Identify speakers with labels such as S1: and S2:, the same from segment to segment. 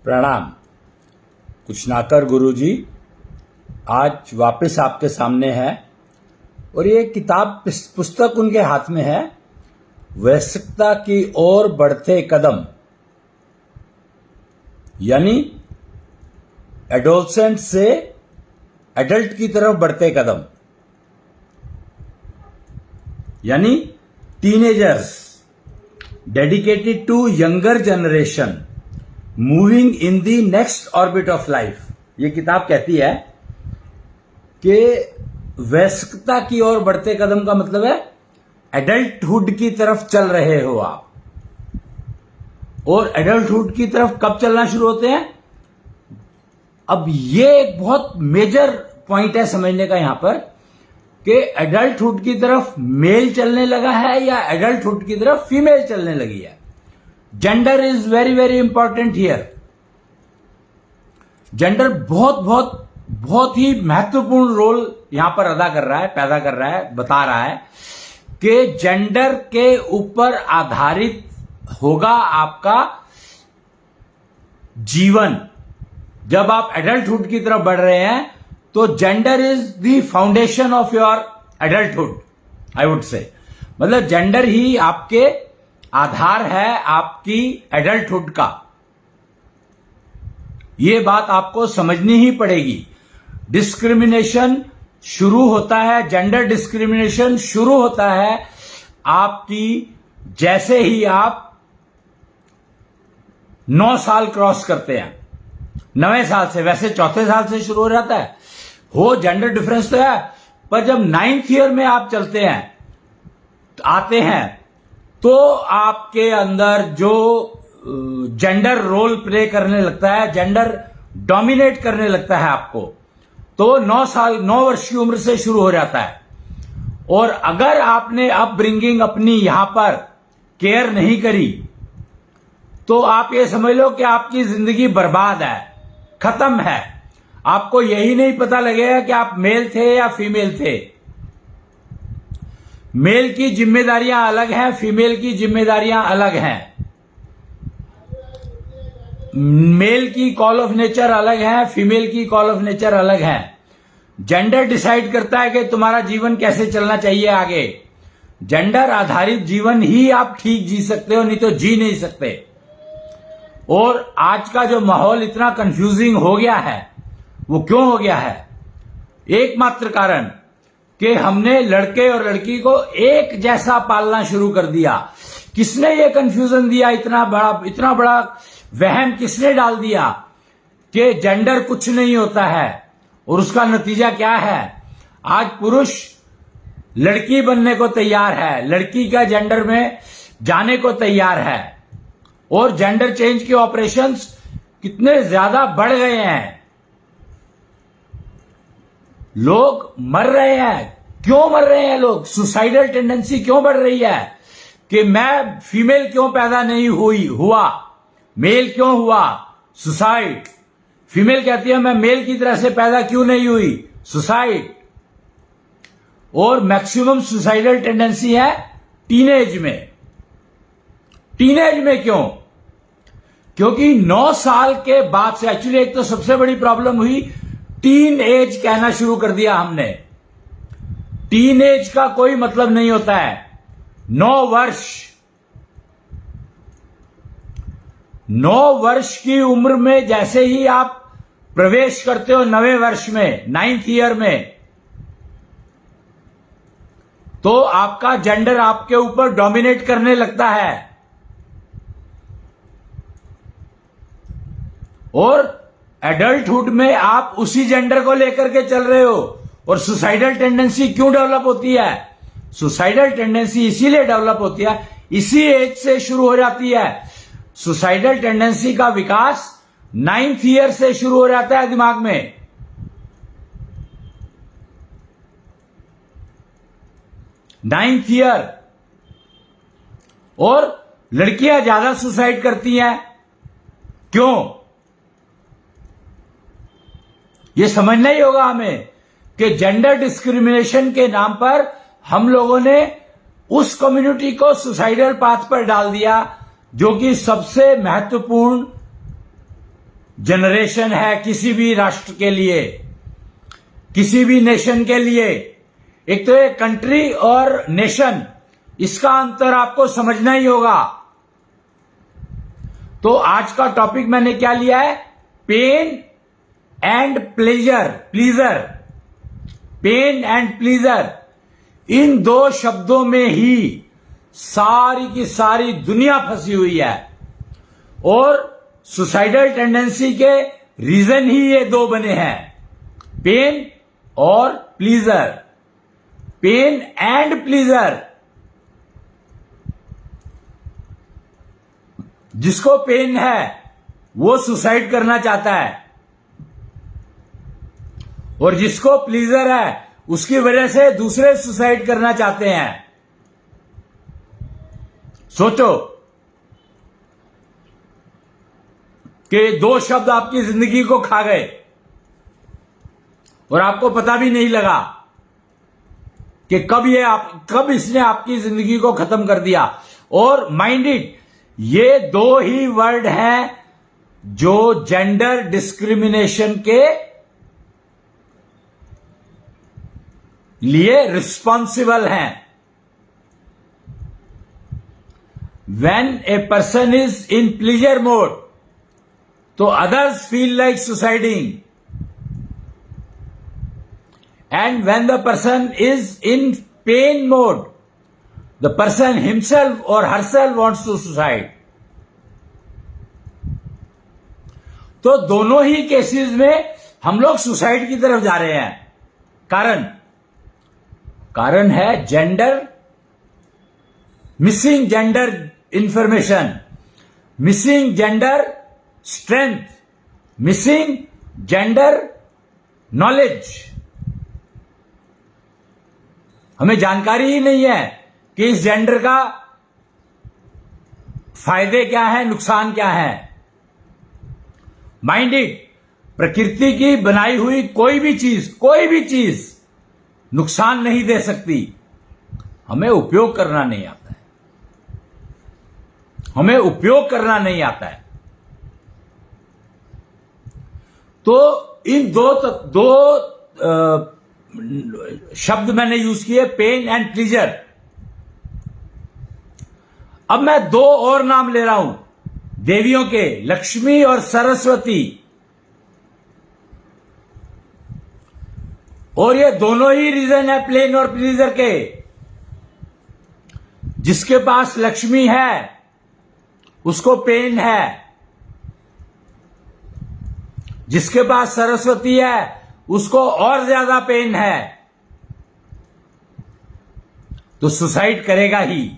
S1: प्रणाम। कुछ नाकर गुरुजी आज वापस आपके सामने है और ये किताब पुस्तक उनके हाथ में है, वयस्कता की ओर बढ़ते कदम, यानी एडोलसेंट से एडल्ट की तरफ बढ़ते कदम, यानी teenagers dedicated to younger generation moving in the next orbit of life. ये किताब कहती है कि वयस्कता की ओर बढ़ते कदम का मतलब है एडल्टहुड की तरफ चल रहे हो आप। और एडल्टहुड की तरफ कब चलना शुरू होते हैं? अब ये एक बहुत मेजर पॉइंट है समझने का यहां पर कि एडल्टहुड की तरफ मेल चलने लगा है या एडल्टहुड की तरफ फीमेल चलने लगी है। Gender is very very important here. Gender बहुत ही महत्वपूर्ण रोल यहां पर अदा कर रहा है, पैदा कर रहा है, बता रहा है कि जेंडर के ऊपर आधारित होगा आपका जीवन। जब आप एडल्टहुड की तरफ बढ़ रहे हैं तो gender is the foundation of your adulthood, I would say. मतलब जेंडर ही आपके आधार है आपकी एडल्टहुड का। यह बात आपको समझनी ही पड़ेगी। डिस्क्रिमिनेशन शुरू होता है, जेंडर डिस्क्रिमिनेशन शुरू होता है आपकी जैसे ही आप 9 साल क्रॉस करते हैं। 9वें साल से, वैसे 4थे साल से शुरू हो जाता है। हो जेंडर डिफरेंस तो है, पर जब 9th ईयर में आप चलते हैं, आते हैं, तो आपके अंदर जो जेंडर रोल प्ले करने लगता है, जेंडर डोमिनेट करने लगता है आपको, तो 9 वर्ष की उम्र से शुरू हो जाता है। और अगर आपने अपब्रिंगिंग अपनी यहां पर केयर नहीं करी तो आप ये समझ लो कि आपकी जिंदगी बर्बाद है, खत्म है। आपको यही नहीं पता लगेगा कि आप मेल थे या फीमेल थे। मेल की जिम्मेदारियां अलग हैं, फीमेल की जिम्मेदारियां अलग हैं। मेल की कॉल ऑफ नेचर अलग है, फीमेल की कॉल ऑफ नेचर अलग है। जेंडर डिसाइड करता है कि तुम्हारा जीवन कैसे चलना चाहिए आगे। जेंडर आधारित जीवन ही आप ठीक जी सकते हो, नहीं तो जी नहीं सकते। और आज का जो माहौल इतना कंफ्यूजिंग हो गया है, वो क्यों हो गया है? एकमात्र कारण कि हमने लड़के और लड़की को एक जैसा पालना शुरू कर दिया। किसने ये कंफ्यूजन दिया? इतना बड़ा वहम किसने डाल दिया कि जेंडर कुछ नहीं होता है? और उसका नतीजा क्या है? आज पुरुष लड़की बनने को तैयार है, लड़की का जेंडर में जाने को तैयार है। और जेंडर चेंज के ऑपरेशंस कितने ज्यादा बढ़ गए हैं। लोग मर रहे हैं। क्यों मर रहे हैं लोग? सुसाइडल टेंडेंसी क्यों बढ़ रही है कि मैं फीमेल क्यों पैदा नहीं हुआ, मेल क्यों हुआ? सुसाइड। फीमेल कहती है मैं मेल की तरह से पैदा क्यों नहीं हुई? सुसाइड। और मैक्सिमम सुसाइडल टेंडेंसी है टीनेज में। टीनेज में क्यों? क्योंकि 9 साल के बाद से, एक्चुअली एक तो सबसे बड़ी प्रॉब्लम हुई, टीन एज कहना शुरू कर दिया हमने। टीन एज का कोई मतलब नहीं होता है। 9 वर्ष की उम्र में जैसे ही आप प्रवेश करते हो 9वें वर्ष में, 9th ईयर में, तो आपका जेंडर आपके ऊपर डोमिनेट करने लगता है। और एडल्टहुड में आप उसी जेंडर को लेकर के चल रहे हो। और सुसाइडल टेंडेंसी क्यों डेवलप होती है? सुसाइडल टेंडेंसी इसीलिए डेवलप होती है, इसी एज से शुरू हो जाती है। सुसाइडल टेंडेंसी का विकास 9th ईयर से शुरू हो जाता है दिमाग में। Ninth year. और लड़कियां ज्यादा सुसाइड करती हैं। क्यों? यह समझना ही होगा हमें कि जेंडर डिस्क्रिमिनेशन के नाम पर हम लोगों ने उस कम्युनिटी को सुसाइडल पाथ पर डाल दिया जो कि सबसे महत्वपूर्ण जनरेशन है किसी भी राष्ट्र के लिए, किसी भी नेशन के लिए। एक तो ये कंट्री और नेशन, इसका अंतर आपको समझना ही होगा। तो आज का टॉपिक मैंने क्या लिया है? Pain and pleasure. Pain and pleasure, इन दो शब्दों में ही सारी की सारी दुनिया फंसी हुई है। और सुसाइडल टेंडेंसी के रीजन ही ये दो बने हैं, पेन और प्लीजर। Pain and pleasure. जिसको पेन है वो सुसाइड करना चाहता है, और जिसको प्लीजर है उसकी वजह से दूसरे सुसाइड करना चाहते हैं। सोचो कि दो शब्द आपकी जिंदगी को खा गए और आपको पता भी नहीं लगा कि कब इसने आपकी जिंदगी को खत्म कर दिया। और माइंड इट, ये दो ही वर्ड हैं जो जेंडर डिस्क्रिमिनेशन के लिए रिस्पॉन्सिबल हैं। When a person is in pleasure mode, तो others feel like suiciding. And when the person is in pain mode, the person himself or herself wants to suicide. तो दोनों ही cases में हम लोग suicide की तरफ जा रहे हैं। कारण है gender, missing gender information, missing gender strength, missing gender knowledge. हमें जानकारी ही नहीं है कि इस जेंडर का फायदे क्या है, नुकसान क्या है। माइंड इट, प्रकृति की बनाई हुई कोई भी चीज नुकसान नहीं दे सकती। हमें उपयोग करना नहीं आता है। तो इन दो शब्द मैंने यूज किए, पेन एंड प्लीजर। अब मैं दो और नाम ले रहा हूं देवियों के, लक्ष्मी और सरस्वती। और ये दोनों ही रीजन है पेन और प्लीजर के। जिसके पास लक्ष्मी है उसको पेन है, जिसके पास सरस्वती है उसको और ज्यादा पेन है, तो सुसाइड करेगा ही।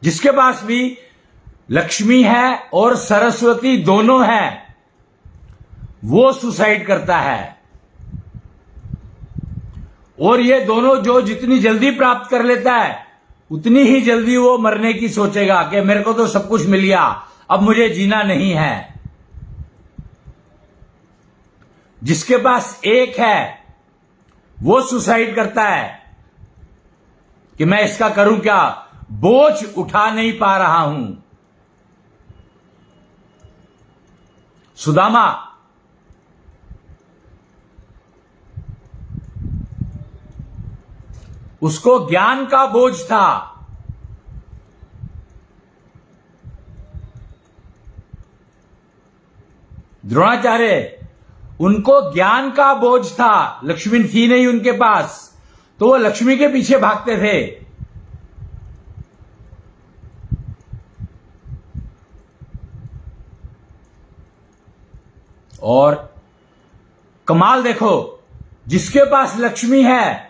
S1: जिसके पास भी लक्ष्मी है और सरस्वती दोनों हैं, वो सुसाइड करता है। और ये दोनों जो जितनी जल्दी प्राप्त कर लेता है उतनी ही जल्दी वो मरने की सोचेगा कि मेरे को तो सब कुछ मिल गया, अब मुझे जीना नहीं है। जिसके पास एक है वो सुसाइड करता है कि मैं इसका करूं क्या, बोझ उठा नहीं पा रहा हूं। सुदामा उसको ज्ञान का बोझ था, द्रोणाचार्य उनको ज्ञान का बोझ था, लक्ष्मी थी नहीं उनके पास, तो वो लक्ष्मी के पीछे भागते थे। और कमाल देखो, जिसके पास लक्ष्मी है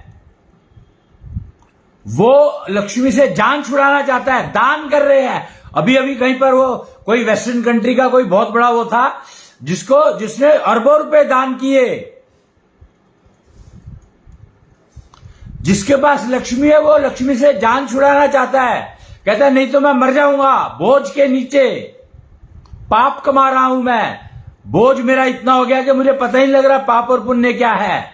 S1: वो लक्ष्मी से जान छुड़ाना चाहता है, दान कर रहे हैं। अभी कहीं पर वो कोई वेस्टर्न कंट्री का कोई बहुत बड़ा वो था जिसने अरबों रुपए दान किए। जिसके पास लक्ष्मी है वो लक्ष्मी से जान छुड़ाना चाहता है, कहता है नहीं तो मैं मर जाऊंगा बोझ के नीचे, पाप कमा रहा हूं मैं, बोझ मेरा इतना हो गया कि मुझे पता ही नहीं लग रहा पाप और पुण्य क्या है,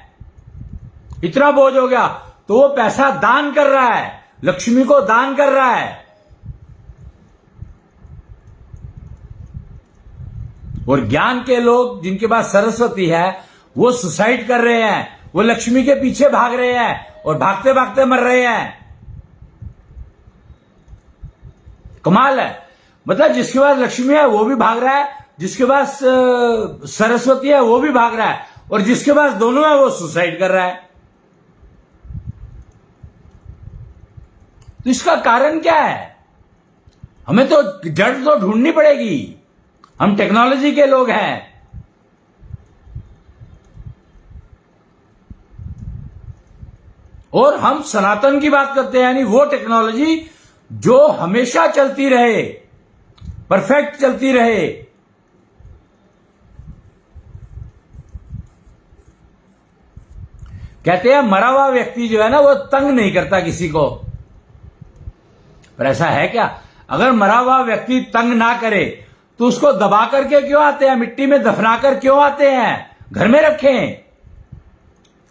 S1: इतना बोझ हो गया। तो वो पैसा दान कर रहा है, लक्ष्मी को दान कर रहा है। और ज्ञान के लोग जिनके पास सरस्वती है वो सुसाइड कर रहे हैं, वो लक्ष्मी के पीछे भाग रहे हैं और भागते भागते मर रहे हैं। कमाल है। मतलब जिसके पास लक्ष्मी है वो भी भाग रहा है, जिसके पास सरस्वती है वो भी भाग रहा है, और जिसके पास दोनों है वो सुसाइड कर रहा है। तो इसका कारण क्या है? हमें तो जड़ तो ढूंढनी पड़ेगी। हम टेक्नोलॉजी के लोग हैं। और हम सनातन की बात करते हैं, यानी वो टेक्नोलॉजी जो हमेशा चलती रहे, परफेक्ट चलती रहे। कहते हैं मरा हुआ व्यक्ति जो है ना वो तंग नहीं करता किसी को, पर ऐसा है क्या? अगर मरा हुआ व्यक्ति तंग ना करे तो उसको दबा करके क्यों आते हैं? मिट्टी में दफना कर क्यों आते हैं? घर में रखें।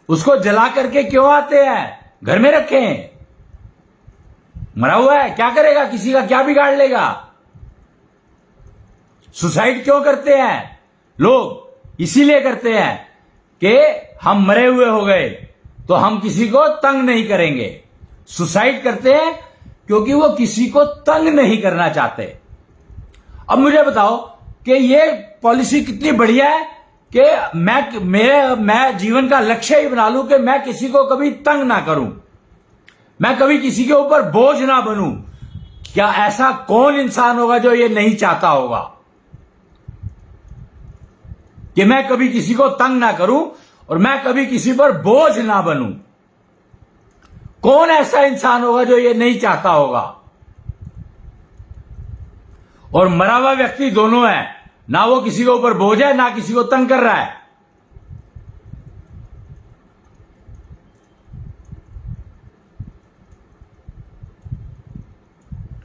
S1: उसको जला करके क्यों आते हैं? घर में रखें। मरा हुआ है, क्या करेगा? किसी का क्या बिगाड़ लेगा? सुसाइड क्यों करते हैं लोग? इसीलिए करते हैं कि हम मरे हुए हो गए तो हम किसी को तंग नहीं करेंगे। सुसाइड करते हैं क्योंकि वो किसी को तंग नहीं करना चाहते। अब मुझे बताओ कि ये पॉलिसी कितनी बढ़िया है कि मैं जीवन का लक्ष्य ही बना लूं कि मैं किसी को कभी तंग ना करूं, मैं कभी किसी के ऊपर बोझ ना बनूं। क्या ऐसा कौन इंसान होगा जो ये नहीं चाहता होगा कि मैं कभी किसी को तंग ना करूं और मैं कभी किसी पर बोझ ना बनूं? कौन ऐसा इंसान होगा जो ये नहीं चाहता होगा? और मरा हुआ व्यक्ति दोनों है, ना वो किसी के ऊपर बोझ है ना किसी को तंग कर रहा है।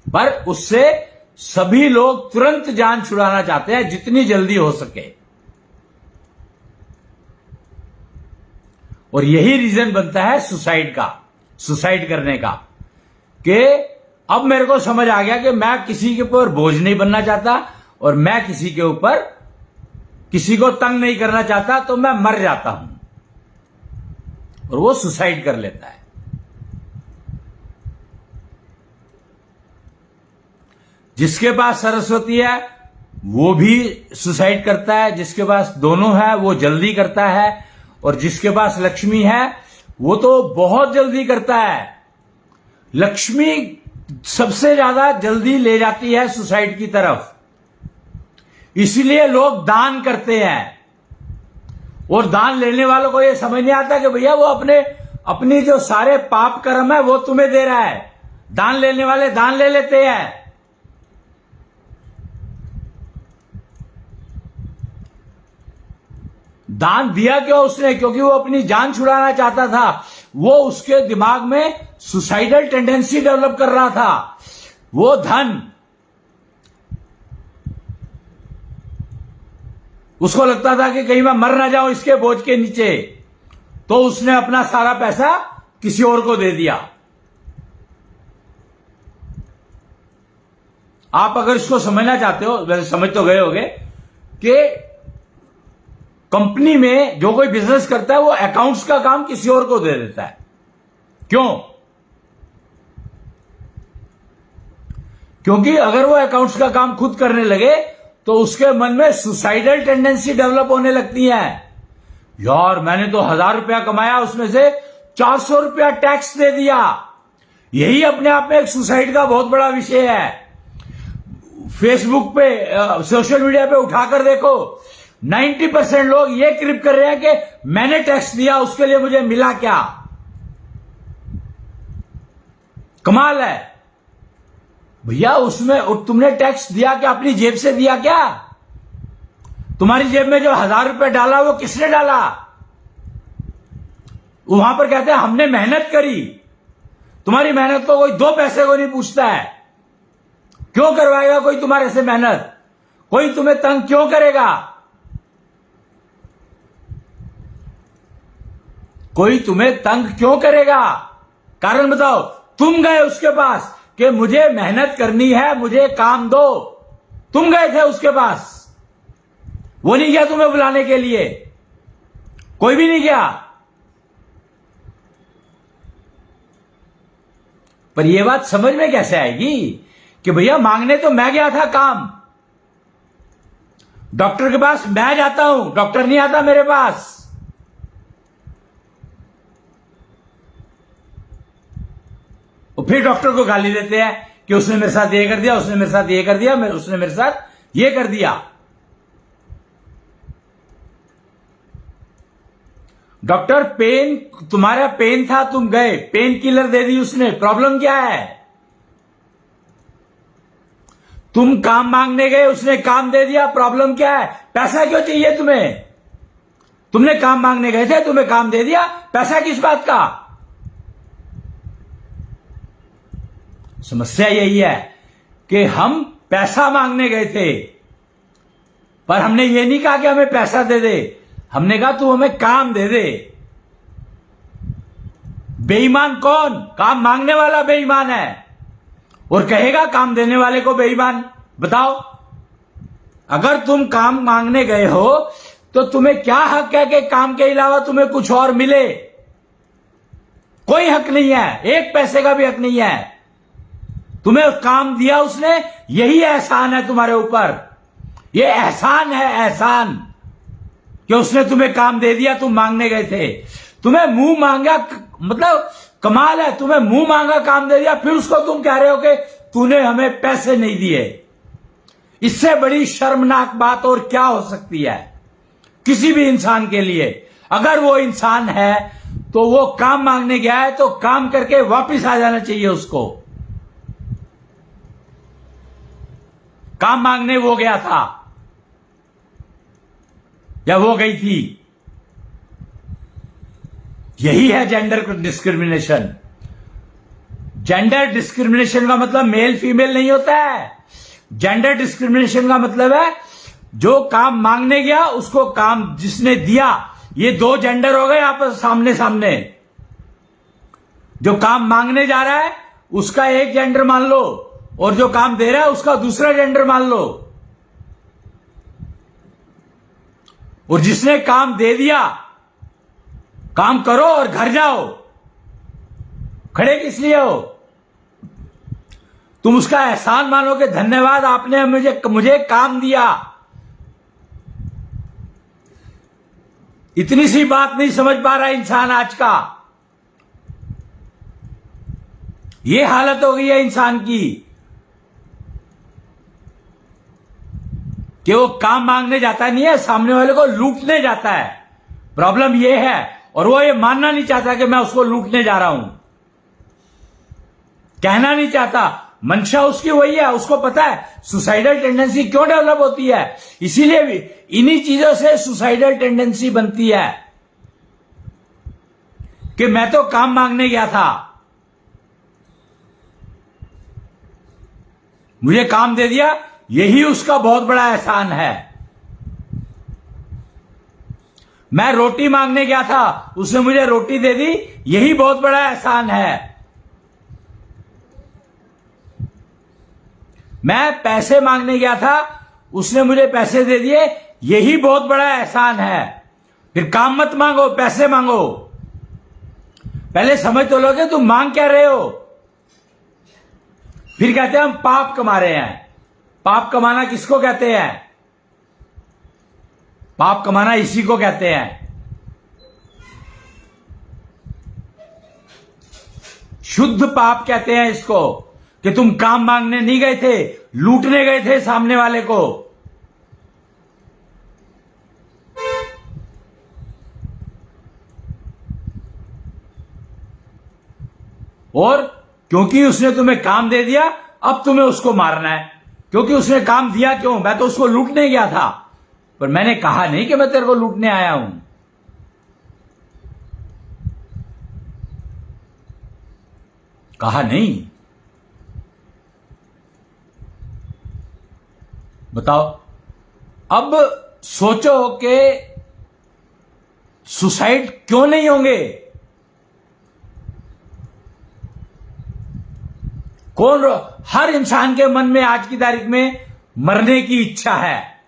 S1: पर उससे सभी लोग तुरंत जान छुड़ाना चाहते हैं, जितनी जल्दी हो सके। और यही रीजन बनता है सुसाइड का, सुसाइड करने का, कि अब मेरे को समझ आ गया कि मैं किसी के ऊपर बोझ नहीं बनना चाहता और मैं किसी के ऊपर किसी को तंग नहीं करना चाहता, तो मैं मर जाता हूं। और वो सुसाइड कर लेता है। जिसके पास सरस्वती है वो भी सुसाइड करता है, जिसके पास दोनों है वो जल्दी करता है, और जिसके पास लक्ष्मी है वो तो बहुत जल्दी करता है। लक्ष्मी सबसे ज्यादा जल्दी ले जाती है सुसाइड की तरफ, इसलिए लोग दान करते हैं। और दान लेने वालों को यह समझ नहीं आता कि भैया वो अपनी जो सारे पाप कर्म है वो तुम्हें दे रहा है। दान लेने वाले दान ले लेते हैं। दान दिया क्यों उसने? क्योंकि वो अपनी जान छुड़ाना चाहता था। वो उसके दिमाग में सुसाइडल टेंडेंसी डेवलप कर रहा था। वो धन उसको लगता था कि कहीं मैं मर ना जाऊं इसके बोझ के नीचे, तो उसने अपना सारा पैसा किसी और को दे दिया। आप अगर इसको समझना चाहते हो, वैसे समझ तो गए होंगे, कि कंपनी में जो कोई बिजनेस करता है वो अकाउंट्स का काम किसी और को दे देता है। क्यों? क्योंकि अगर वो अकाउंट्स का काम खुद करने लगे तो उसके मन में सुसाइडल टेंडेंसी डेवलप होने लगती है। यार मैंने तो 1000 रुपया कमाया, उसमें से 400 रुपया टैक्स दे दिया। यही अपने आप में एक सुसाइड का बहुत बड़ा विषय है। फेसबुक पे, सोशल मीडिया पे उठाकर देखो, 90% लोग ये क्रिप कर रहे हैं कि मैंने टैक्स दिया, उसके लिए मुझे मिला क्या? कमाल है भैया। उसमें तुमने टैक्स दिया क्या? अपनी जेब से दिया क्या? तुम्हारी जेब में जो 1000 रुपए डाला वो किसने डाला? वहां पर कहते हैं हमने मेहनत करी। तुम्हारी मेहनत को कोई 2 पैसे को नहीं पूछता है। क्यों करवाएगा कोई तुम्हारे से मेहनत? कोई तुम्हें तंग क्यों करेगा? कोई तुम्हें तंग क्यों करेगा? कारण बताओ। तुम गए उसके पास कि मुझे मेहनत करनी है, मुझे काम दो। तुम गए थे उसके पास, वो नहीं गया तुम्हें बुलाने के लिए, कोई भी नहीं गया। पर यह बात समझ में कैसे आएगी कि भैया मांगने तो मैं गया था काम, डॉक्टर के पास मैं जाता हूं, डॉक्टर नहीं आता मेरे पास। और फिर डॉक्टर को गाली देते हैं कि उसने मेरे साथ ये कर दिया, उसने मेरे साथ ये कर दिया, उसने मेरे साथ ये कर दिया। डॉक्टर पेन, तुम्हारा पेन था, तुम गए, पेन किलर दे दी उसने, प्रॉब्लम क्या है? तुम काम मांगने गए, उसने काम दे दिया, प्रॉब्लम क्या है? पैसा क्यों चाहिए तुम्हें? तुमने काम मांगने गए थे, तुम्हें काम दे दिया, पैसा किस बात का? समस्या यही है कि हम पैसा मांगने गए थे, पर हमने ये नहीं कहा कि हमें पैसा दे दे, हमने कहा तू हमें काम दे दे। बेईमान कौन? काम मांगने वाला बेईमान है और कहेगा काम देने वाले को बेईमान। बताओ, अगर तुम काम मांगने गए हो तो तुम्हें क्या हक है कि काम के अलावा तुम्हें कुछ और मिले? कोई हक नहीं है, एक पैसे का भी हक नहीं है। तुम्हें काम दिया उसने, यही एहसान है तुम्हारे ऊपर। यह एहसान है, एहसान कि उसने तुम्हें काम दे दिया। तुम मांगने गए थे, तुम्हें मुंह मांगा, मतलब कमाल है, तुम्हें मुंह मांगा काम दे दिया, फिर उसको तुम कह रहे हो कि तूने हमें पैसे नहीं दिए। इससे बड़ी शर्मनाक बात और क्या हो सकती है किसी भी इंसान के लिए? अगर वो इंसान है तो वो काम मांगने गया है तो काम करके वापस आ जाना चाहिए उसको। काम मांगने वो गया था या वो गई थी। यही है जेंडर डिस्क्रिमिनेशन। जेंडर डिस्क्रिमिनेशन का मतलब मेल फीमेल नहीं होता है। जेंडर डिस्क्रिमिनेशन का मतलब है जो काम मांगने गया उसको काम जिसने दिया, ये दो जेंडर हो गए आपस सामने सामने। जो काम मांगने जा रहा है उसका एक जेंडर मान लो और जो काम दे रहा है उसका दूसरा जेंडर मान लो। और जिसने काम दे दिया, काम करो और घर जाओ, खड़े किस लिए हो? तुम उसका एहसान मानो कि धन्यवाद आपने मुझे काम दिया। इतनी सी बात नहीं समझ पा रहा इंसान आज का। ये हालत हो गई है इंसान की कि वो काम मांगने जाता नहीं है, सामने वाले को लूटने जाता है। प्रॉब्लम ये है, और वो ये मानना नहीं चाहता कि मैं उसको लूटने जा रहा हूं, कहना नहीं चाहता। मंशा उसकी वही है, उसको पता है सुसाइडल टेंडेंसी क्यों डेवलप होती है। इसीलिए भी इन्हीं चीजों से सुसाइडल टेंडेंसी बनती है कि मैं तो काम मांगने गया था, मुझे काम दे दिया, यही उसका बहुत बड़ा एहसान है। मैं रोटी मांगने गया था, उसने मुझे रोटी दे दी, यही बहुत बड़ा एहसान है। मैं पैसे मांगने गया था, उसने मुझे पैसे दे दिए, यही बहुत बड़ा एहसान है। फिर काम मत मांगो, पैसे मांगो। पहले समझ तो लो कि तुम मांग क्या रहे हो। फिर कहते हैं हम पाप कमा रहे हैं। पाप कमाना किसको कहते हैं? पाप कमाना इसी को कहते हैं। शुद्ध पाप कहते हैं इसको, कि तुम काम मांगने नहीं गए थे, लूटने गए थे सामने वाले को। और क्योंकि उसने तुम्हें काम दे दिया, अब तुम्हें उसको मारना है। क्योंकि उसने काम दिया, क्यों? मैं तो उसको लूटने गया था, पर मैंने कहा नहीं कि मैं तेरे को लूटने आया हूं। कहा नहीं। बताओ, अब सोचो कि सुसाइड क्यों नहीं होंगे? हर इंसान के मन में आज की तारीख में मरने की इच्छा है।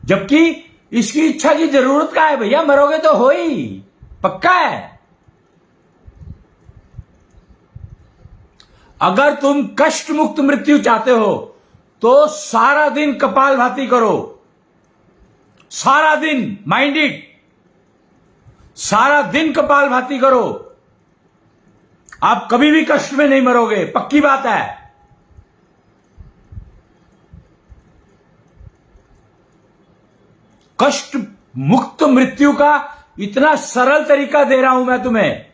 S1: जबकि इसकी इच्छा की जरूरत क्या है भैया, मरोगे तो हो ही, पक्का है। अगर तुम कष्ट मुक्त मृत्यु चाहते हो तो सारा दिन कपालभाति करो, सारा दिन, माइंड इट, सारा दिन कपालभाति करो, आप कभी भी कष्ट में नहीं मरोगे, पक्की बात है। कष्ट मुक्त मृत्यु का इतना सरल तरीका दे रहा हूं मैं तुम्हें,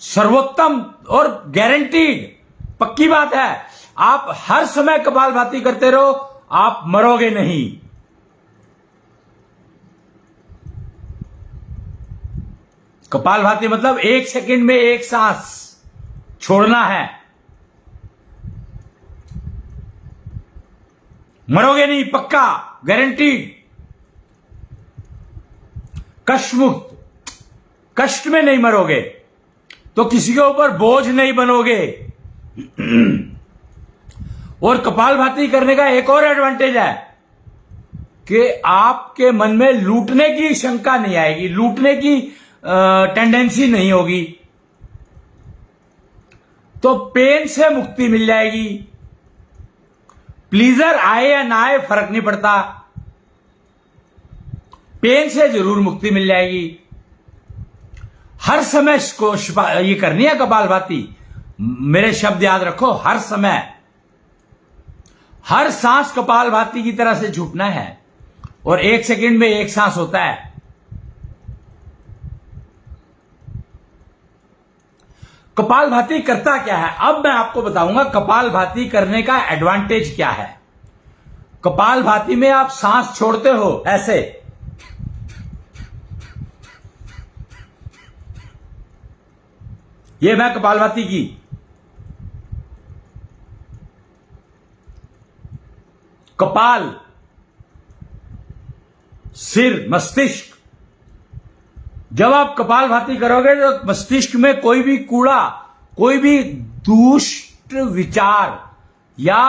S1: सर्वोत्तम और गारंटीड, पक्की बात है। आप हर समय कपालभाति करते रहो, आप मरोगे नहीं। कपालभाति मतलब 1 सेकंड में 1 सांस छोड़ना है, मरोगे नहीं, पक्का, गारंटीड। कष्ट मुक्त, कष्ट में नहीं मरोगे तो किसी के ऊपर बोझ नहीं बनोगे। और कपालभाति करने का एक और एडवांटेज है कि आपके मन में लूटने की शंका नहीं आएगी, लूटने की टेंडेंसी नहीं होगी, तो पेन से मुक्ति मिल जाएगी। प्लीजर आए या ना आए फर्क नहीं पड़ता, पेन से जरूर मुक्ति मिल जाएगी। हर समय इसको ये करनी है कपालभाति, मेरे शब्द याद रखो, हर समय, हर सांस कपालभाति की तरह से छूटना है, और 1 सेकंड में 1 सांस होता है। कपालभाति करता क्या है, अब मैं आपको बताऊंगा कपालभाति करने का एडवांटेज क्या है। कपालभाति में आप सांस छोड़ते हो ऐसे, ये मैं कपालभाति की, कपाल, सिर, मस्तिष्क, जब आप कपालभाति करोगे तो मस्तिष्क में कोई भी कूड़ा, कोई भी दुष्ट विचार या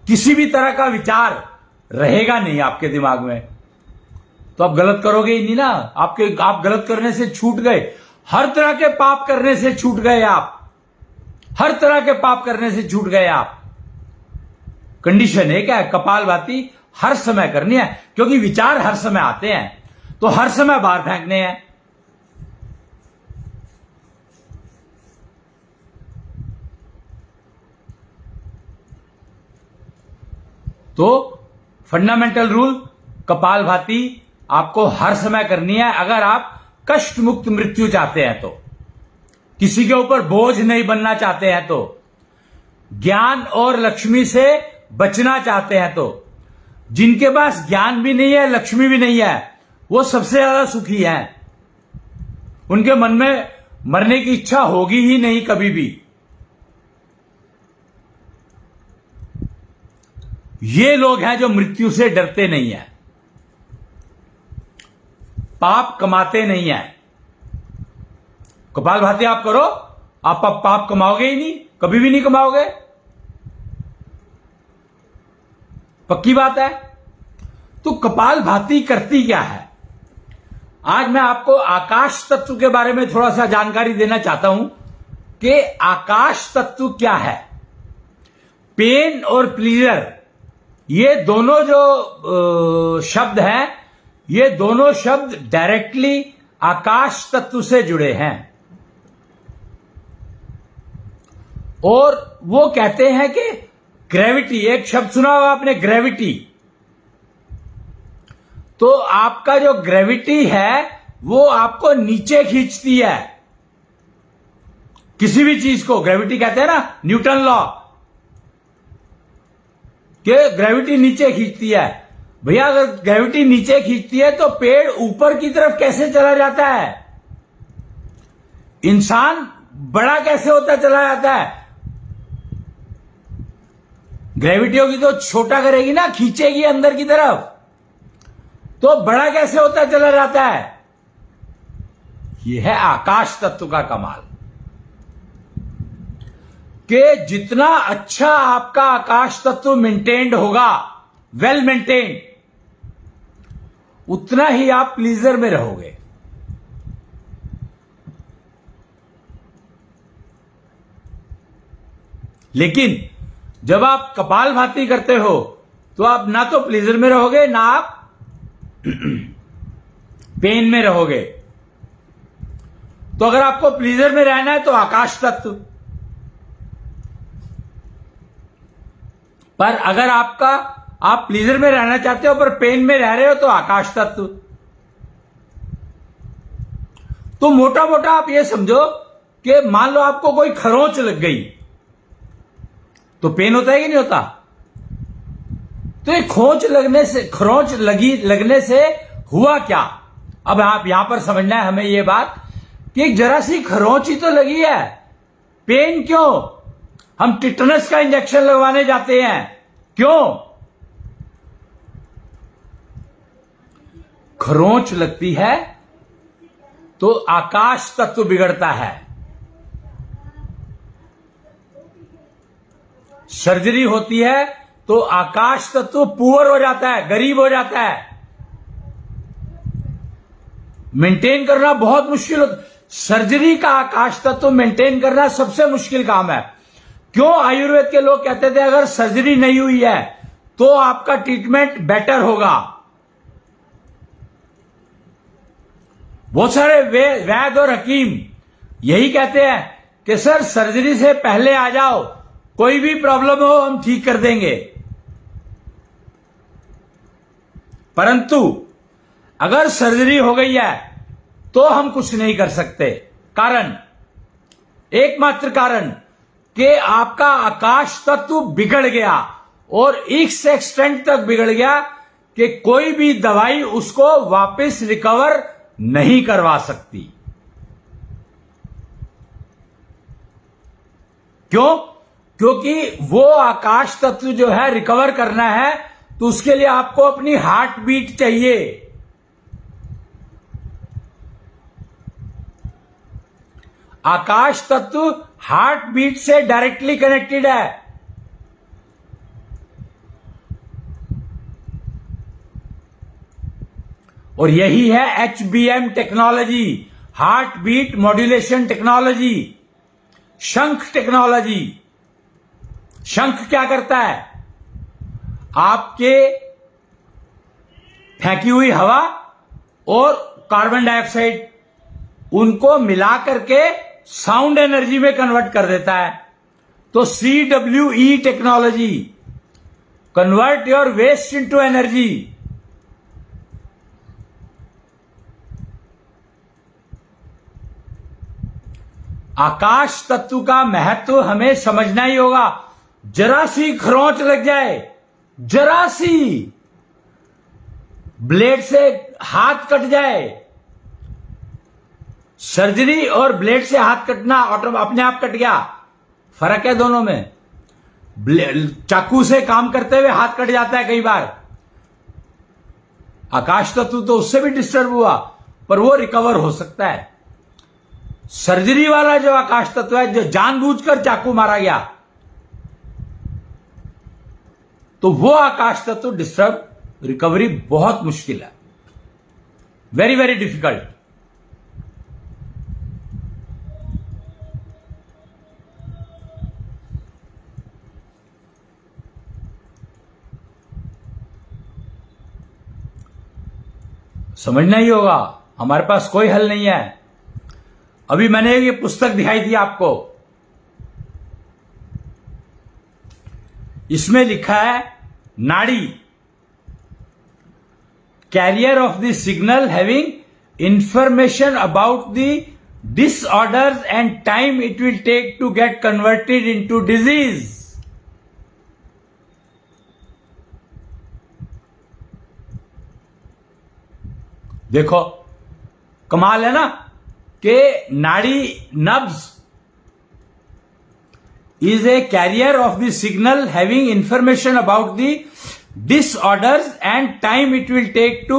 S1: किसी भी तरह का विचार रहेगा नहीं आपके दिमाग में, तो आप गलत करोगे ही नहीं ना। आप गलत करने से छूट गए, हर तरह के पाप करने से छूट गए आप, हर तरह के पाप करने से छूट गए आप। कंडीशन है क्या, कपालभाति हर समय करनी है, क्योंकि विचार हर समय आते हैं, तो हर समय बाहर फेंकने हैं। तो फंडामेंटल रूल, कपालभाति आपको हर समय करनी है अगर आप कष्ट मुक्त मृत्यु चाहते हैं तो, किसी के ऊपर बोझ नहीं बनना चाहते हैं तो, ज्ञान और लक्ष्मी से बचना चाहते हैं तो। जिनके पास ज्ञान भी नहीं है, लक्ष्मी भी नहीं है, वो सबसे ज्यादा सुखी हैं, उनके मन में मरने की इच्छा होगी ही नहीं कभी भी। ये लोग हैं जो मृत्यु से डरते नहीं हैं, पाप कमाते नहीं हैं। कपालभाति आप करो, आप पाप कमाओगे ही नहीं, कभी भी नहीं कमाओगे, पक्की बात है। तो कपालभाति करती क्या है, आज मैं आपको आकाश तत्व के बारे में थोड़ा सा जानकारी देना चाहता हूं कि आकाश तत्व क्या है। पेन और प्लीजर, ये दोनों जो शब्द हैं, ये दोनों शब्द डायरेक्टली आकाश तत्व से जुड़े हैं। और वो कहते हैं कि ग्रेविटी, एक शब्द सुना होगा आपने, ग्रेविटी, तो आपका जो ग्रेविटी है वो आपको नीचे खींचती है, किसी भी चीज को ग्रेविटी कहते हैं ना, न्यूटन लॉ के ग्रेविटी नीचे खींचती है। भैया अगर ग्रेविटी नीचे खींचती है तो पेड़ ऊपर की तरफ कैसे चला जाता है, इंसान बड़ा कैसे होता चला जाता है, ग्रेविटी होगी तो छोटा करेगी ना, खींचेगी अंदर की तरफ, तो बड़ा कैसे होता चला जाता है। यह है आकाश तत्व का कमाल, कि जितना अच्छा आपका आकाश तत्व मेंटेन्ड होगा वेल मेंटेन्ड, उतना ही आप प्लीजर में रहोगे। लेकिन जब आप कपालभाति करते हो तो आप ना तो प्लीजर में रहोगे ना आप पेन में रहोगे। तो अगर आपको प्लीजर में रहना है तो आकाश तत्व, पर अगर आप प्लीजर में रहना चाहते हो पर पेन में रह रहे हो तो आकाश तत्व। तो मोटा मोटा आप ये समझो कि मान लो आपको कोई खरोंच लग गई तो पेन होता है कि नहीं होता? तो ये खरोंच लगने से हुआ क्या? अब आप यहां पर समझना है हमें ये बात कि एक जरा सी खरोंच ही तो लगी है, पेन क्यों? हम टिटनस का इंजेक्शन लगवाने जाते हैं, क्यों? खरोंच लगती है तो आकाश तत्व बिगड़ता है। सर्जरी होती है तो आकाश तत्व पुअर हो जाता है, गरीब हो जाता है। मेंटेन करना बहुत मुश्किल होता है। सर्जरी का आकाश तत्व मेंटेन करना सबसे मुश्किल काम है। क्यों? आयुर्वेद के लोग कहते थे अगर सर्जरी नहीं हुई है तो आपका ट्रीटमेंट बेटर होगा। बहुत सारे वैद्य और हकीम यही कहते हैं कि सर सर्जरी से पहले आ जाओ, कोई भी प्रॉब्लम हो हम ठीक कर देंगे। परंतु अगर सर्जरी हो गई है तो हम कुछ नहीं कर सकते। कारण, एकमात्र कारण कि आपका आकाश तत्व बिगड़ गया और इस एक्सटेंट तक बिगड़ गया कि कोई भी दवाई उसको वापस रिकवर नहीं करवा सकती। क्यों? क्योंकि वो आकाश तत्व जो है रिकवर करना है तो उसके लिए आपको अपनी हार्ट बीट चाहिए। आकाश तत्व हार्ट बीट से डायरेक्टली कनेक्टेड है। और यही है HBM technology, heart beat modulation technology, शंख टेक्नोलॉजी। शंख क्या करता है? आपके फेंकी हुई हवा और कार्बन डाइऑक्साइड उनको मिला करके साउंड एनर्जी में कन्वर्ट कर देता है। तो CWE technology, convert your waste into energy. आकाश तत्व का महत्व हमें समझना ही होगा। जरा सी खरोंच लग जाए, जरा सी ब्लेड से हाथ कट जाए, सर्जरी और ब्लेड से हाथ कटना अपने आप कट गया, फर्क है दोनों में। चाकू से काम करते हुए हाथ कट जाता है कई बार। आकाश तत्व तो उससे भी डिस्टर्ब हुआ पर वो रिकवर हो सकता है। सर्जरी वाला जो आकाश तत्व है, जो जानबूझकर चाकू मारा गया, तो वो आकाश तत्व डिस्टर्ब, रिकवरी बहुत मुश्किल है, वेरी वेरी डिफिकल्ट। समझना ही होगा, हमारे पास कोई हल नहीं है। अभी मैंने ये पुस्तक दिखाई थी आपको, इसमें लिखा है नाड़ी, carrier of the signal having information about the disorders and time it will take to get converted into disease. देखो कमाल है ना कि नाड़ी नब्ज is a carrier of the signal having information about the disorders and time it will take to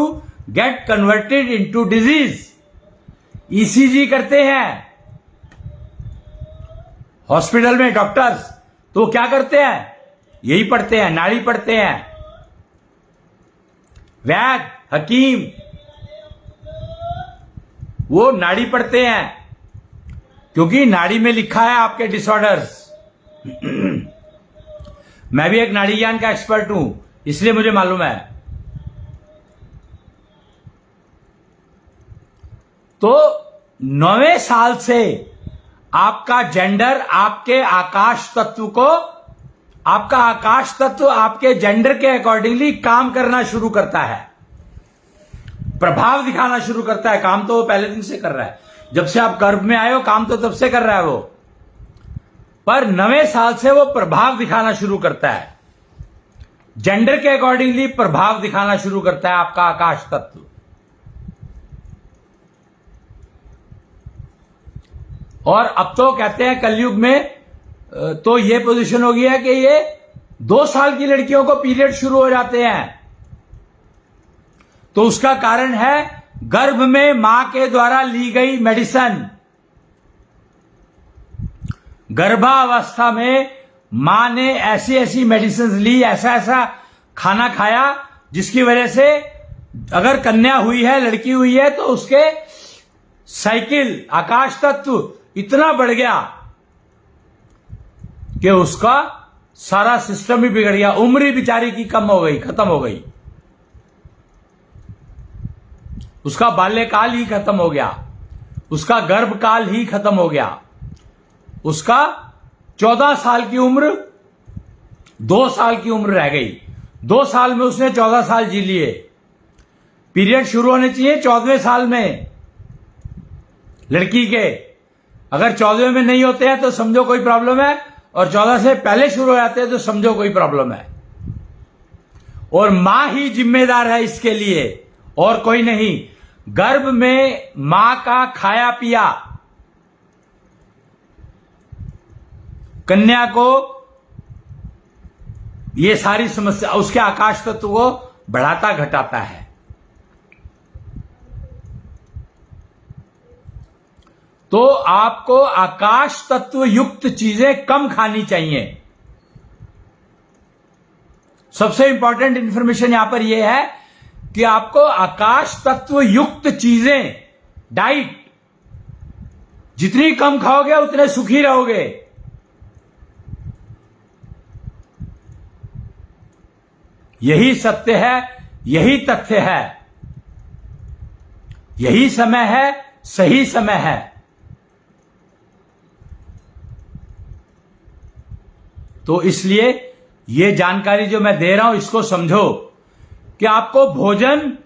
S1: get converted into disease। ECG करते हैं hospital में डॉक्टर्स, तो क्या करते हैं? यही पढ़ते हैं, नाड़ी पढ़ते हैं। वैद्य, हकीम, वो नाड़ी पढ़ते हैं, क्योंकि नाड़ी में लिखा है आपके डिसऑर्डर्स। मैं भी एक नाड़ी ज्ञान का एक्सपर्ट हूं, इसलिए मुझे मालूम है। तो 9वें साल से आपका जेंडर आपके आकाश तत्व को, आपका आकाश तत्व आपके जेंडर के अकॉर्डिंगली काम करना शुरू करता है, प्रभाव दिखाना शुरू करता है। काम तो वो पहले दिन से कर रहा है, जब से आप गर्भ में आए हो काम तो तब से कर रहा है वो, पर 9वें साल से वो प्रभाव दिखाना शुरू करता है, जेंडर के अकॉर्डिंगली प्रभाव दिखाना शुरू करता है आपका आकाश तत्व। और अब तो कहते हैं कलयुग में तो ये पोजीशन हो गया है कि ये 2 साल की लड़कियों को पीरियड शुरू हो जाते हैं। तो उसका कारण है गर्भ में मां के द्वारा ली गई मेडिसिन। गर्भावस्था में मां ने ऐसी ऐसी मेडिसिन ली, ऐसा ऐसा खाना खाया, जिसकी वजह से अगर कन्या हुई है, लड़की हुई है, तो उसके साइकिल, आकाश तत्व इतना बढ़ गया कि उसका सारा सिस्टम ही बिगड़ गया। उम्र ही बेचारी की कम हो गई, खत्म हो गई, उसका बाल्यकाल ही खत्म हो गया, उसका गर्भकाल ही खत्म हो गया, उसका 14 साल की उम्र 2 साल की उम्र रह गई। 2 साल में उसने 14 साल जी लिए। पीरियड शुरू होने चाहिए 14वें साल में लड़की के। अगर 14वें में नहीं होते हैं तो समझो कोई प्रॉब्लम है, और 14 से पहले शुरू हो जाते हैं तो समझो कोई प्रॉब्लम है। और मां ही जिम्मेदार है इसके लिए, और कोई नहीं। गर्भ में मां का खाया पिया कन्या को ये सारी समस्या, उसके आकाश तत्व को बढ़ाता घटाता है। तो आपको आकाश तत्व युक्त चीजें कम खानी चाहिए। सबसे इंपॉर्टेंट इंफॉर्मेशन यहां पर यह है कि आपको आकाश तत्व युक्त चीजें, डाइट जितनी कम खाओगे उतने सुखी रहोगे। यही सत्य है, यही तथ्य है, यही समय है, सही समय है। तो इसलिए ये जानकारी जो मैं दे रहा हूं इसको समझो कि आपको भोजन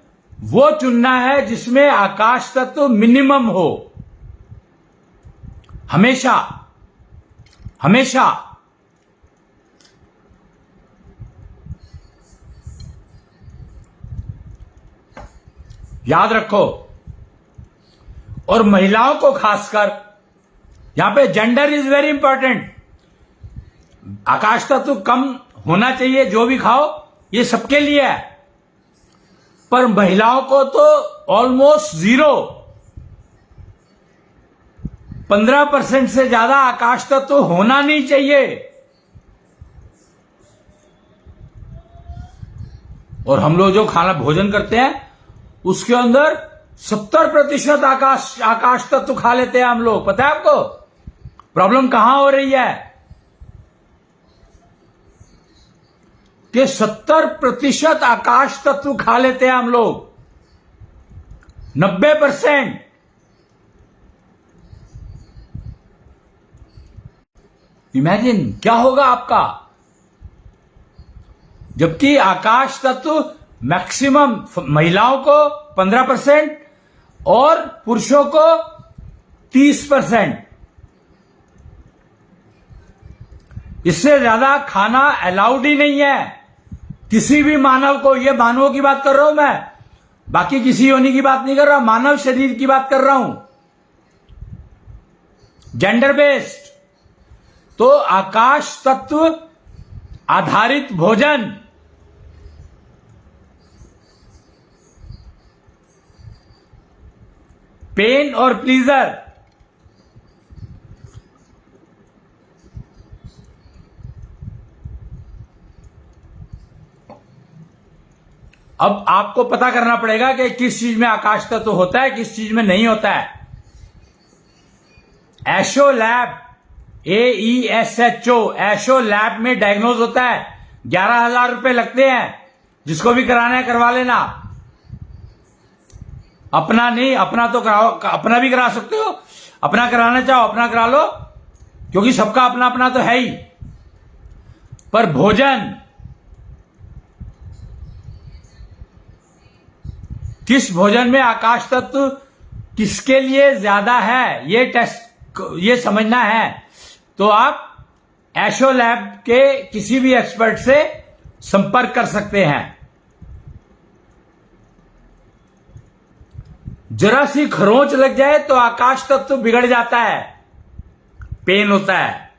S1: वो चुनना है जिसमें आकाश तत्व मिनिमम हो। हमेशा हमेशा याद रखो। और महिलाओं को खासकर, यहां पे जेंडर इज वेरी इंपॉर्टेंट। आकाश तत्व कम होना चाहिए, जो भी खाओ ये सबके लिए है, पर महिलाओं को तो ऑलमोस्ट 0, 15% से ज्यादा आकाश तत्व होना नहीं चाहिए। और हम लोग जो खाना भोजन करते हैं उसके अंदर 70% आकाश तत्व खा लेते हैं हम लोग। पता है आपको प्रॉब्लम कहां हो रही है? कि 70% आकाश तत्व खा लेते हैं हम लोग, 90%। इमेजिन क्या होगा आपका, जबकि आकाश तत्व मैक्सिमम महिलाओं को 15% और पुरुषों को 30%। इससे ज्यादा खाना अलाउड ही नहीं है किसी भी मानव को। ये मानवों की बात कर रहा हूं मैं, बाकी किसी योनि की बात नहीं कर रहा, मानव शरीर की बात कर रहा हूं, जेंडर बेस्ड। तो आकाश तत्व आधारित भोजन, पेन और प्लीजर, अब आपको पता करना पड़ेगा कि किस चीज में आकाश तत्व होता है, किस चीज में नहीं होता है। एशो लैब, AESHO, एशो लैब में डायग्नोज होता है। 11,000 रुपए लगते हैं। जिसको भी कराना है करवा लेना। अपना नहीं, अपना तो कराओ, अपना भी करा सकते हो। अपना कराना चाहो अपना करा लो, क्योंकि सबका अपना अपना तो है ही। पर भोजन किस भोजन में आकाश तत्व किसके लिए ज्यादा है, ये टेस्ट, ये समझना है तो आप एशो लैब के किसी भी एक्सपर्ट से संपर्क कर सकते हैं। जरा सी खरोंच लग जाए तो आकाश तत्व बिगड़ जाता है, पेन होता है।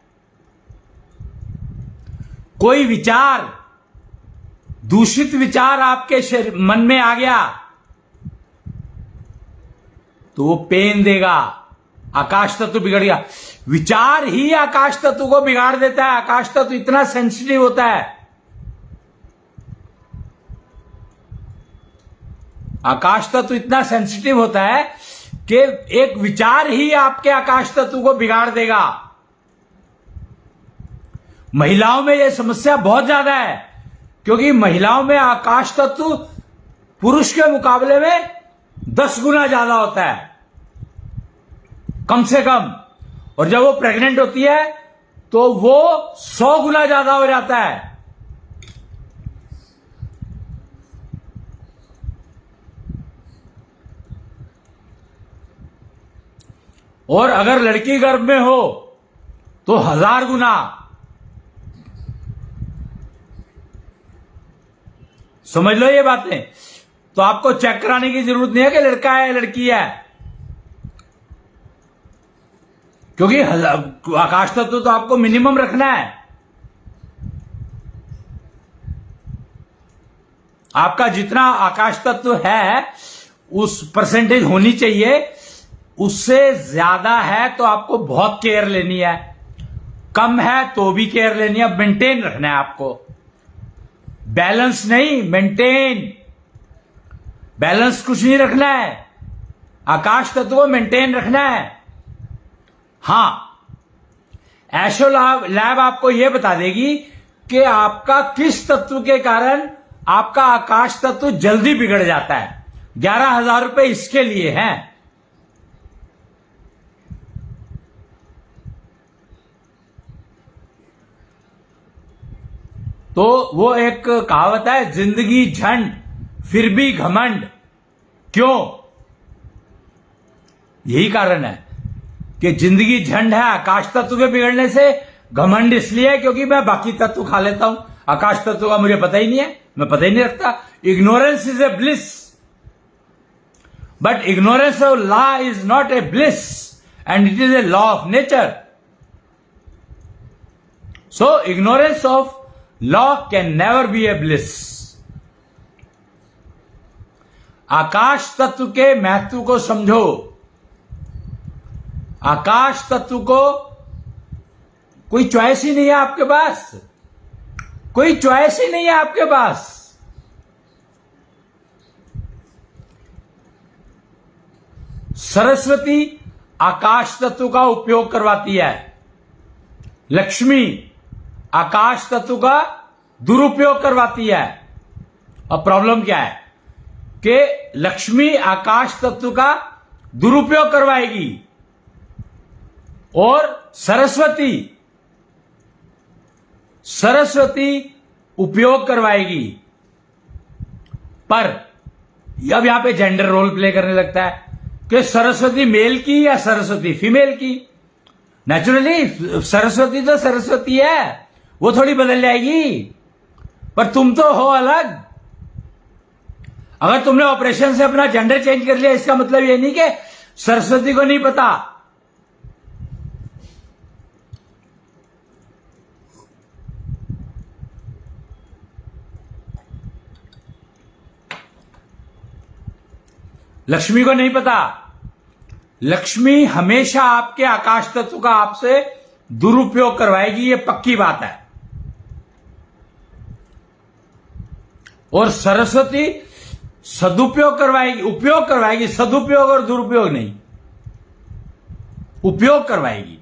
S1: कोई विचार, दूषित विचार आपके मन में आ गया तो वो पेन देगा, आकाश तत्व बिगड़ गया। विचार ही आकाश तत्व को बिगाड़ देता है। आकाश तत्व इतना सेंसिटिव होता है, आकाश तत्व इतना सेंसिटिव होता है कि एक विचार ही आपके आकाश तत्व को बिगाड़ देगा। महिलाओं में यह समस्या बहुत ज्यादा है, क्योंकि महिलाओं में आकाश तत्व पुरुष के मुकाबले में 10 गुना ज्यादा होता है, कम से कम। और जब वो प्रेग्नेंट होती है तो वो 100 गुना ज्यादा हो जाता है। और अगर लड़की गर्भ में हो तो 1000 गुना। समझ लो ये बातें। तो आपको चेक कराने की जरूरत नहीं है कि लड़का है लड़की है, क्योंकि आकाश तत्व तो आपको मिनिमम रखना है। आपका जितना आकाश तत्व है उस परसेंटेज होनी चाहिए, उससे ज्यादा है तो आपको बहुत केयर लेनी है, कम है तो भी केयर लेनी है। मेंटेन रखना है आपको, बैलेंस नहीं, मेंटेन। बैलेंस कुछ नहीं रखना है, आकाश तत्व को मेंटेन रखना है। हां, एशो लैब आपको यह बता देगी कि आपका किस तत्व के कारण आपका आकाश तत्व जल्दी बिगड़ जाता है। 11,000 रुपए इसके लिए हैं। तो वो एक कहावत है, जिंदगी झंड फिर भी घमंड। क्यों? यही कारण है कि जिंदगी झंड है आकाश तत्व के बिगड़ने से। घमंड इसलिए क्योंकि मैं बाकी तत्व खा लेता हूं, आकाश तत्व का मुझे पता ही नहीं है, मैं पता ही नहीं रखता। Ignorance is a bliss, but ignorance of law is not a bliss and it is a law of nature. So ignorance of law can never be a bliss. आकाश तत्व के महत्व को समझो। आकाश तत्व को कोई चॉइस ही नहीं है आपके पास, कोई चॉइस ही नहीं है आपके पास। सरस्वती आकाश तत्व का उपयोग करवाती है, लक्ष्मी आकाश तत्व का दुरुपयोग करवाती है। अब प्रॉब्लम क्या है कि लक्ष्मी आकाश तत्व का दुरुपयोग करवाएगी और सरस्वती उपयोग करवाएगी। पर अब यहां पे जेंडर रोल प्ले करने लगता है कि सरस्वती मेल की या सरस्वती फीमेल की। नेचुरली सरस्वती तो सरस्वती है, वो थोड़ी बदल जाएगी, पर तुम तो हो अलग। अगर तुमने ऑपरेशन से अपना जेंडर चेंज कर लिया, इसका मतलब ये नहीं कि सरस्वती को नहीं पता। लक्ष्मी को नहीं पता। लक्ष्मी हमेशा आपके आकाश तत्व का आपसे दुरुपयोग करवाएगी, ये पक्की बात है। और सरस्वती सदुपयोग करवाएगी, उपयोग करवाएगी, सदुपयोग और दुरुपयोग नहीं, उपयोग करवाएगी।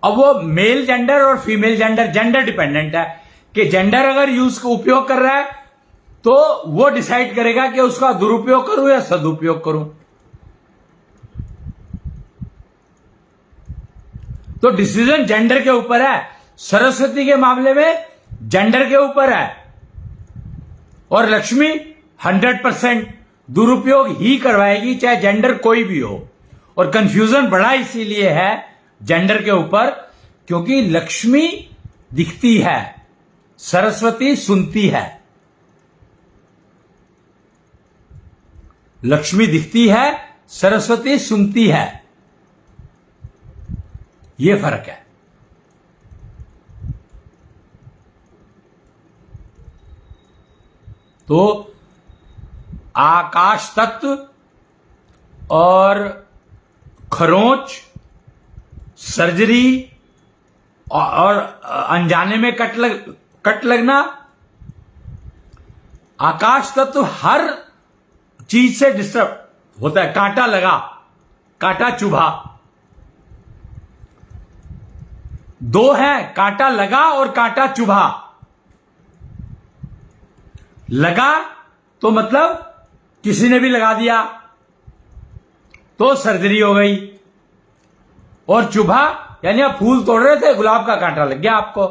S1: अब वो मेल जेंडर और फीमेल जेंडर, जेंडर डिपेंडेंट है कि जेंडर अगर यूज को उपयोग कर रहा है तो वो डिसाइड करेगा कि उसका दुरुपयोग करूं या सदुपयोग करूं। तो डिसीजन जेंडर के ऊपर है। सरस्वती के मामले में जेंडर के ऊपर है और लक्ष्मी 100% दुरुपयोग ही करवाएगी, चाहे जेंडर कोई भी हो। और कंफ्यूजन बड़ा इसीलिए है जेंडर के ऊपर क्योंकि लक्ष्मी दिखती है, सरस्वती सुनती है। लक्ष्मी दिखती है, सरस्वती सुनती है, यह फर्क है। तो आकाश तत्व और खरोंच, सर्जरी और अनजाने में कट लगना, आकाश तत्व हर चीज से डिस्टर्ब होता है। कांटा लगा, कांटा चुभा, दो है, कांटा लगा और कांटा चुभा। लगा तो मतलब किसी ने भी लगा दिया तो सर्जरी हो गई, और चुभा यानी आप फूल तोड़ रहे थे, गुलाब का कांटा लग गया आपको,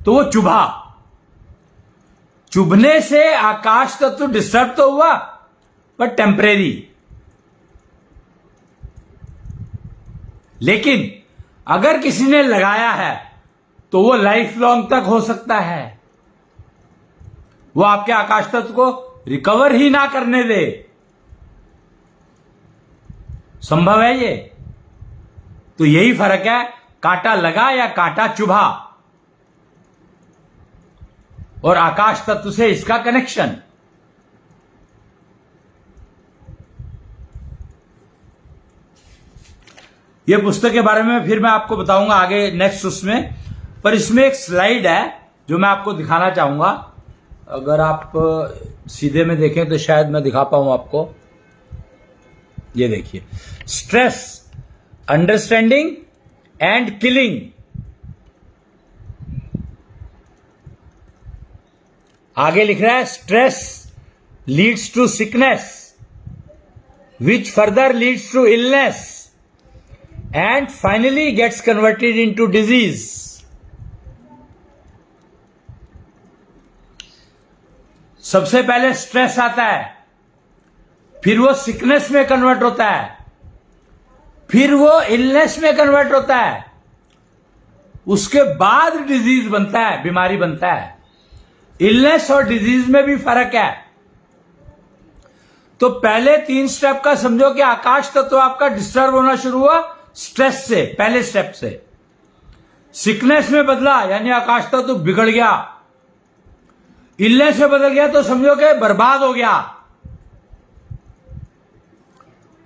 S1: तो वो चुभा। चुभने से आकाश तत्व डिस्टर्ब तो हुआ पर टेम्परेरी, लेकिन अगर किसी ने लगाया है तो वो लाइफ लॉन्ग तक हो सकता है। वो आपके आकाश तत्व को रिकवर ही ना करने दे। संभव है ये। तो यही फर्क है, कांटा लगा या कांटा चुभा, और आकाश तत्व से इसका कनेक्शन। ये पुस्तक के बारे में फिर मैं आपको बताऊंगा आगे नेक्स्ट उसमें, पर इसमें एक स्लाइड है जो मैं आपको दिखाना चाहूंगा। अगर आप सीधे में देखें तो शायद मैं दिखा पाऊं आपको। ये देखिए, स्ट्रेस, अंडरस्टैंडिंग एंड किलिंग। आगे लिख रहा है stress leads to sickness which further leads to illness and finally gets converted into disease. सबसे पहले स्ट्रेस आता है, फिर वो सिकनेस में कन्वर्ट होता है, फिर वो इलनेस में कन्वर्ट होता है, उसके बाद डिजीज बनता है, बीमारी बनता है। इलनेस और डिजीज में भी फर्क है। तो पहले 3 स्टेप का समझो कि आकाश तत्व आपका डिस्टर्ब होना शुरू हुआ स्ट्रेस से, पहले स्टेप से। सिकनेस में बदला यानी आकाश तत्व बिगड़ गया। इलनेस में बदल गया तो समझो कि बर्बाद हो गया,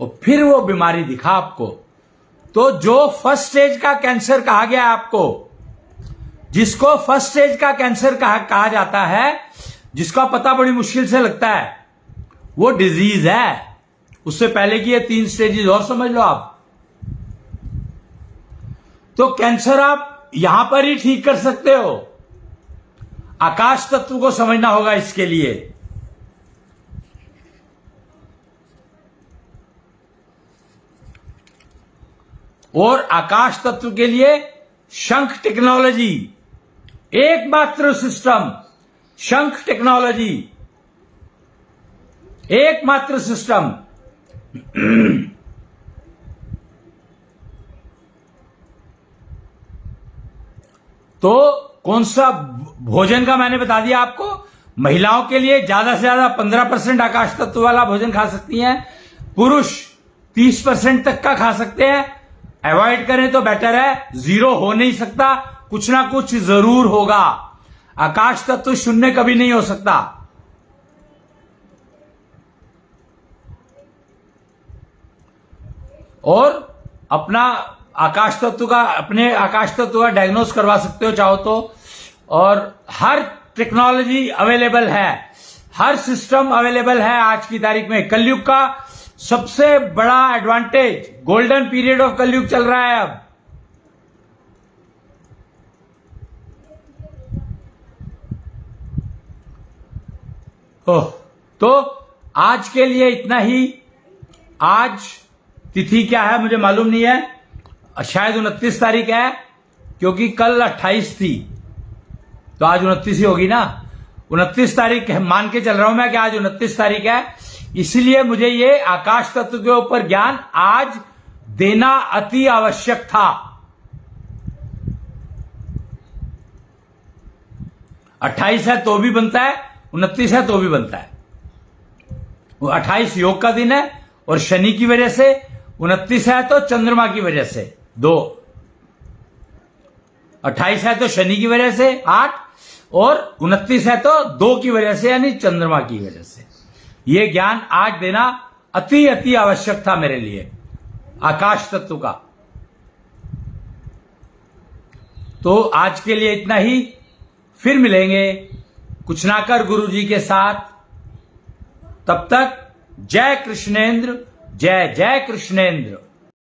S1: और फिर वो बीमारी दिखा आपको। तो जो फर्स्ट स्टेज का कैंसर कहा गया आपको, जिसको फर्स्ट स्टेज का कैंसर कहा जाता है, जिसका पता बड़ी मुश्किल से लगता है, वो डिजीज है। उससे पहले की ये 3 स्टेजेस और समझ लो आप। तो कैंसर आप यहां पर ही ठीक कर सकते हो। आकाश तत्व को समझना होगा इसके लिए। और आकाश तत्व के लिए शंख टेक्नोलॉजी, एकमात्र सिस्टम, शंख टेक्नोलॉजी, एकमात्र सिस्टम। तो कौन सा भोजन का मैंने बता दिया आपको। महिलाओं के लिए ज्यादा से ज्यादा 15% आकाश तत्व वाला भोजन खा सकती हैं, पुरुष 30% तक का खा सकते हैं। अवॉइड करें तो बेटर है, 0 हो नहीं सकता, कुछ ना कुछ जरूर होगा। आकाश तत्व 0 कभी नहीं हो सकता। और अपना आकाश तत्व का, अपने आकाश तत्व का डायग्नोस करवा सकते हो चाहो तो। और हर टेक्नोलॉजी अवेलेबल है, हर सिस्टम अवेलेबल है आज की तारीख में। कलयुग का सबसे बड़ा एडवांटेज, गोल्डन पीरियड ऑफ कलयुग चल रहा है अब। तो आज के लिए इतना ही। आज तिथि क्या है मुझे मालूम नहीं है, शायद 29 तारीख है, क्योंकि कल 28 थी, तो आज 29 ही होगी ना। 29 तारीख मान के चल रहा हूं मैं कि आज 29 तारीख है, इसलिए मुझे ये आकाश तत्व के ऊपर ज्ञान आज देना अति आवश्यक था। 28 है तो भी बनता है, 29 है तो भी बनता है। वो 28 योग का दिन है और शनि की वजह से, 29 है तो चंद्रमा की वजह से, 2। 28 है तो शनि की वजह से 8, और 29 है तो 2 की वजह से, यानी चंद्रमा की वजह से। यह ज्ञान आज देना अति अति आवश्यक था मेरे लिए, आकाश तत्व का। तो आज के लिए इतना ही, फिर मिलेंगे कुछ ना कर गुरु जी के साथ। तब तक जय कृष्णेंद्र, जय जय कृष्णेंद्र।